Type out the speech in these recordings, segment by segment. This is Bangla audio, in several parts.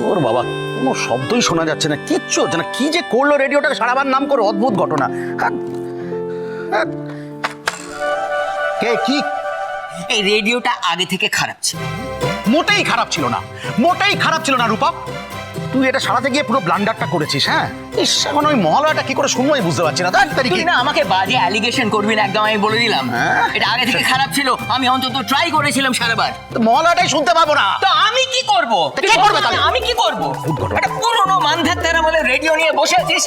ওর বাবা কোনো শব্দই শোনা যাচ্ছে না, কিচ্ছু হচ্ছে না। কি যে করলো রেডিওটাকে সারাবার নাম করে, অদ্ভুত ঘটনা। কে কি? এই রেডিওটা আগে থেকে খারাপ ছিল। মোটেই খারাপ ছিল না, মোটেই খারাপ ছিল না রূপা। তুই এটা সারাতে গিয়ে পুরো ব্লান্ডারটা করেছিস। হ্যাঁ, ইস, এখন ওই মহলাটা কি করে শুনবো বুঝতে পারছি না। তুই না আমাকে বাজে অ্যালিগেশন করবি না, একদম আমি বলে দিলাম। এটা আগে থেকে খারাপ ছিল, আমি অন্তত ট্রাই করেছিলাম সারাবার। মহলাটাই শুনতে পাবো না তো আমি কি করব? কি করবে তাহলে? আমি কি করব? একটা পুরনো মানধার তারা বলে রেডিও নিয়ে বসে আছিস,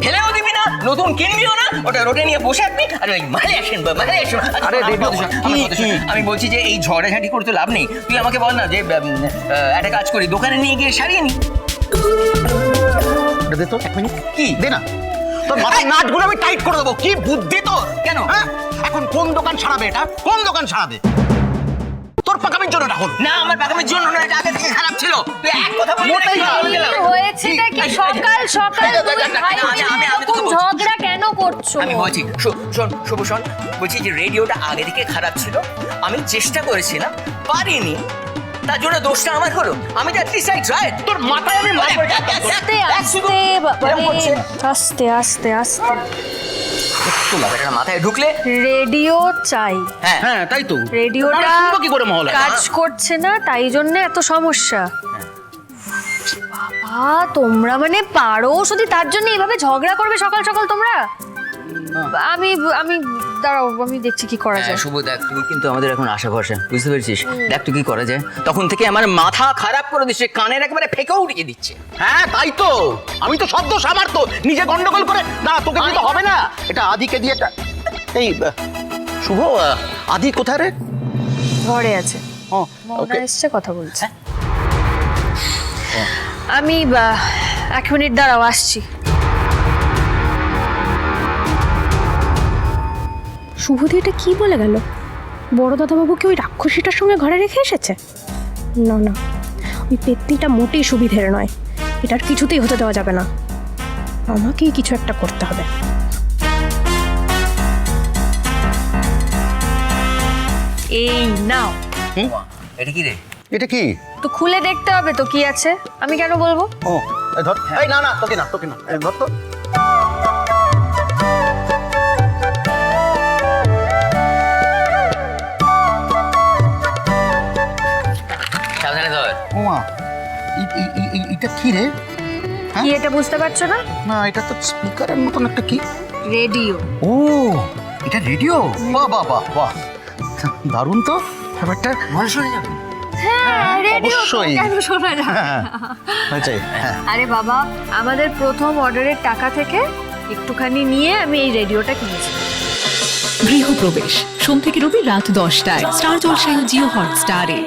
ফেলেও দিবি না, নতুন কিনবিও না, ওটা রোডে নিয়ে বসে থাকবি। আর ওই মারে আসেন বা মারে আসেন। আরে রেডিও আমি বলছি যে এই ঝড়াঝাটি করতে লাভ নেই। তুই আমাকে বল না যে একটা কাজ করি, দোকানে নিয়ে গিয়ে সারিয়ে নি। দে তো 1 মিনিট। কি দে না, তোর মাথার নাটগুলো আমি টাইট করে দেবো। কি বুদ্ধি তোর! কেন? হ্যাঁ, এখন কোন দোকান ছাড়াবে? এটা কোন দোকান ছাড়াবে? তোর পাকামির জন্য এটা হলো না, আমার পাকামির জন্য না, এটা আগে থেকে খারাপ ছিল। তুই এক কথা বললি না, মোটেই না। বলে দিলাম। হয়েছেটা কি? সকাল সকাল দুই ভাই এরকম ঝগড়া কেন করছো? আমি বলছি শোন শুভ শোন, বলছি যে রেডিওটা আগে থেকে খারাপ ছিল, আমি চেষ্টা করেছিলাম, পারিনি, তার জন্য দোষটা আমার হলো। আমি তো অ্যাটলিস্ট আই ট্রাইড। তোর মাথায় আমি আস্তে আস্তে আস্তে আস্তে আস্তে মাথায় ঢুকলে রেডিও চাই। হ্যাঁ হ্যাঁ, তাই তো। রেডিওটা তাহলে শুনবো কি করে মহলা? কাজ করছে না, তাই জন্য এত সমস্যা। বাবা, তোমরা মানে পারো শুধু তার জন্য এভাবে ঝগড়া করবে সকাল সকাল তোমরা? আমি আমি দাঁড়াও, আমি দেখছি কি করা যায়। শুভ দেখ, তুই কিন্তু আমাদের এখন আশা ভরসা, বুঝতে পেরেছিস? দেখ তুই কি করা যায়। তখন থেকে আমার মাথা খারাপ করে দিচ্ছে, কানের একেবারে ফেঁকেও উঠিয়ে দিচ্ছে। হ্যাঁ, তাই তো। আমি তো সব দোষ আমার, তো নিজে গন্ডগোল করে না, তোকে দিয়ে তো হবে না। এটা আদিকে দিয়ে এই শুভ, আদি কোথায় রে? ঘরে আছে, ও, মনে ওকে। এসছে, কথা বলছে। আমি 1 মিনিট দাঁড়াও, আসছি। শুভদি এটা কি বলে গেল? বড় দাদাবাবুকে ওই রাক্ষসীটার সঙ্গে ঘরে রেখে এসেছে? না না, ওই পেত্নিটা মোটেই সুবিধের নয়। এটার কিছুতেই হতে দেওয়া যাবে না। আমাকেই কিছু একটা করতে হবে। এই নাও। এটা কি রে? এটা কি? তো খুলে দেখতে হবে তো কি আছে, আমি কেন বলবো? ও, এই ধর। এই না না, তোকে না, তোকে না, এই ধর তো। সাবধানে ধর। ওমা, এটা কি রে? কি এটা বুঝতে পারছো না? না, এটা তো স্পিকারের মতন একটা কি। রেডিও। ও, এটা রেডিও। বাহ বাহ বাহ বাহ, দারুণ তো ব্যাপারটা। মনে শুনে যাবে। হ্যাঁ, রেডিও অবশ্যই। কেন শোনা যাবে না? আচ্ছা, হ্যাঁ। আরে বাবা, আমাদের প্রথম অর্ডারের টাকা থেকে একটুখানি নিয়ে আমি এই রেডিওটা কিনেছি। গৃহপ্রবেশ সোম থেকে রবি রাত 10টায় স্টার জলসায় ও জিও হটস্টারে।